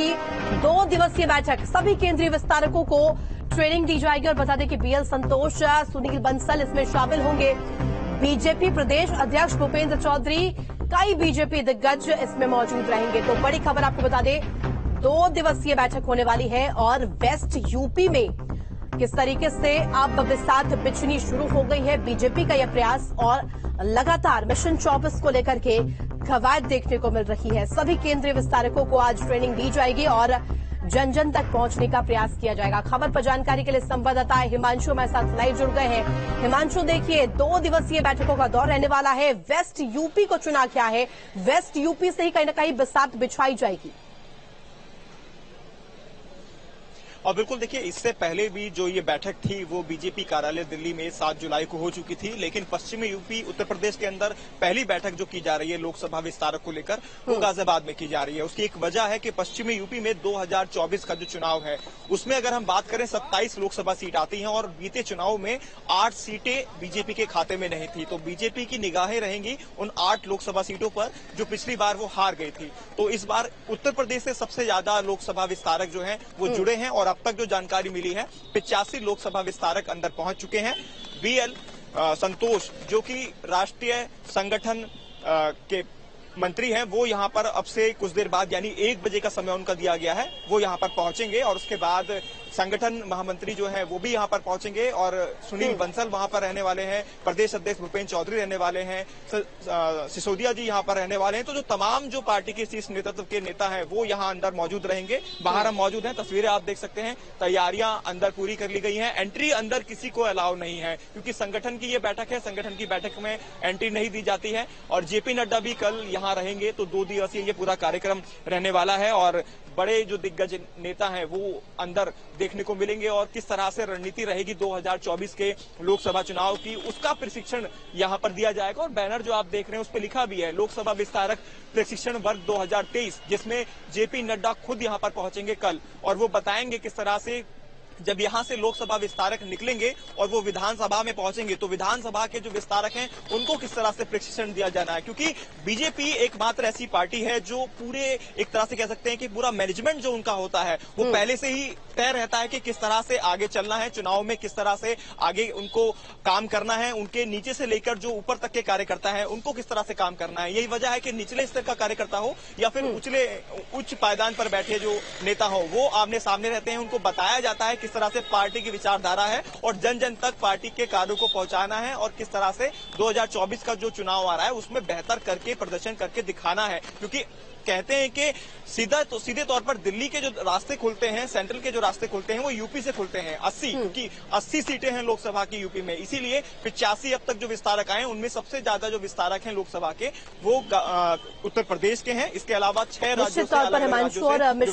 की 2 दिवसीय बैठक। सभी केंद्रीय विस्तारकों को ट्रेनिंग दी जाएगी और बता दें कि बीएल संतोष, सुनील बंसल इसमें शामिल होंगे। बीजेपी प्रदेश अध्यक्ष भूपेंद्र चौधरी, कई बीजेपी दिग्गज इसमें मौजूद रहेंगे। तो बड़ी खबर आपको बता दें, 2 दिवसीय बैठक होने वाली है और वेस्ट यूपी में किस तरीके से अब बिसात बिछनी शुरू हो गई है बीजेपी का यह प्रयास, और लगातार मिशन 24 को लेकर के कवायद देखने को मिल रही है। सभी केंद्रीय विस्तारकों को आज ट्रेनिंग दी जाएगी और जन जन तक पहुंचने का प्रयास किया जाएगा। खबर पर जानकारी के लिए संवाददाता हिमांशु हमारे साथ लाइव जुड़ गए हैं। हिमांशु, देखिए 2 दिवसीय बैठकों का दौर रहने वाला है। वेस्ट यूपी को चुना क्या है, वेस्ट यूपी से ही कहीं न कहीं बिसात बिछाई जाएगी। और बिल्कुल देखिए, इससे पहले भी जो ये बैठक थी वो बीजेपी कार्यालय दिल्ली में 7 जुलाई को हो चुकी थी, लेकिन पश्चिमी यूपी उत्तर प्रदेश के अंदर पहली बैठक जो की जा रही है लोकसभा विस्तारक को लेकर वो गाजियाबाद में की जा रही है। उसकी एक वजह है कि पश्चिमी यूपी में 2024 का जो चुनाव है उसमें अगर हम बात करें 27 लोकसभा सीट आती हैं और बीते चुनाव में 8 सीटें बीजेपी के खाते में नहीं थी। तो बीजेपी की निगाहें रहेंगी उन 8 लोकसभा सीटों पर जो पिछली बार वो हार गई थी। तो इस बार उत्तर प्रदेश से सबसे ज्यादा लोकसभा विस्तारक जो है वो जुड़े हैं और अब तक जो जानकारी मिली है 85 लोकसभा विस्तारक अंदर पहुंच चुके हैं। बीएल संतोष जो कि राष्ट्रीय संगठन के मंत्री हैं, वो यहां पर अब से कुछ देर बाद यानी 1 बजे का समय उनका दिया गया है, वो यहां पर पहुंचेंगे और उसके बाद संगठन महामंत्री जो है वो भी यहां पर पहुंचेंगे और सुनील बंसल वहां पर रहने वाले हैं, प्रदेश अध्यक्ष भूपेंद्र चौधरी रहने वाले हैं, सिसोदिया जी यहां पर रहने वाले हैं। तो जो तमाम जो पार्टी के शीर्ष नेतृत्व के नेता हैं वो यहां अंदर मौजूद रहेंगे। बाहर हम मौजूद हैं, तस्वीरें आप देख सकते हैं, तैयारियां अंदर पूरी कर ली गई हैं। एंट्री अंदर किसी को अलाउ नहीं है क्योंकि संगठन की ये बैठक है, संगठन की बैठक में एंट्री नहीं दी जाती है। और जेपी नड्डा भी कल यहां रहेंगे। तो 2 दिवसीय ये पूरा कार्यक्रम रहने वाला है और बड़े जो दिग्गज नेता हैं वो अंदर देखने को मिलेंगे और किस तरह से रणनीति रहेगी 2024 के लोकसभा चुनाव की, उसका प्रशिक्षण यहां पर दिया जाएगा। और बैनर जो आप देख रहे हैं उस पर लिखा भी है लोकसभा विस्तारक प्रशिक्षण वर्ग 2023, जिसमें जेपी नड्डा खुद यहां पर पहुंचेंगे कल और वो बताएंगे किस तरह से जब यहां से लोकसभा विस्तारक निकलेंगे और वो विधानसभा में पहुंचेंगे तो विधानसभा के जो विस्तारक हैं उनको किस तरह से प्रशिक्षण दिया जाना है। क्योंकि बीजेपी एकमात्र ऐसी पार्टी है जो पूरे एक तरह से कह सकते हैं कि पूरा मैनेजमेंट जो उनका होता है वो पहले से ही तय रहता है कि किस तरह से आगे चलना है, चुनाव में किस तरह से आगे उनको काम करना है, उनके नीचे से लेकर जो ऊपर तक के कार्यकर्ता है उनको किस तरह से काम करना है। यही वजह है कि निचले स्तर का कार्यकर्ता हो या फिर उच्च पायदान पर बैठे जो नेता हो वो आमने सामने रहते हैं, उनको बताया जाता है किस तरह से पार्टी की विचारधारा है और जन जन तक पार्टी के कार्यों को पहुंचाना है और किस तरह से 2024 का जो चुनाव आ रहा है उसमें बेहतर करके प्रदर्शन करके दिखाना है। क्योंकि कहते हैं कि सीधे तौर पर दिल्ली के जो रास्ते खुलते हैं, सेंट्रल के जो रास्ते खुलते हैं वो यूपी से खुलते हैं 80, क्योंकि 80 सीटें हैं लोकसभा की यूपी में, इसीलिए 85 अब तक जो विस्तारक आए उनमें सबसे ज्यादा जो विस्तारक हैं लोकसभा के वो उत्तर प्रदेश के हैं। इसके अलावा 6 राज्यों से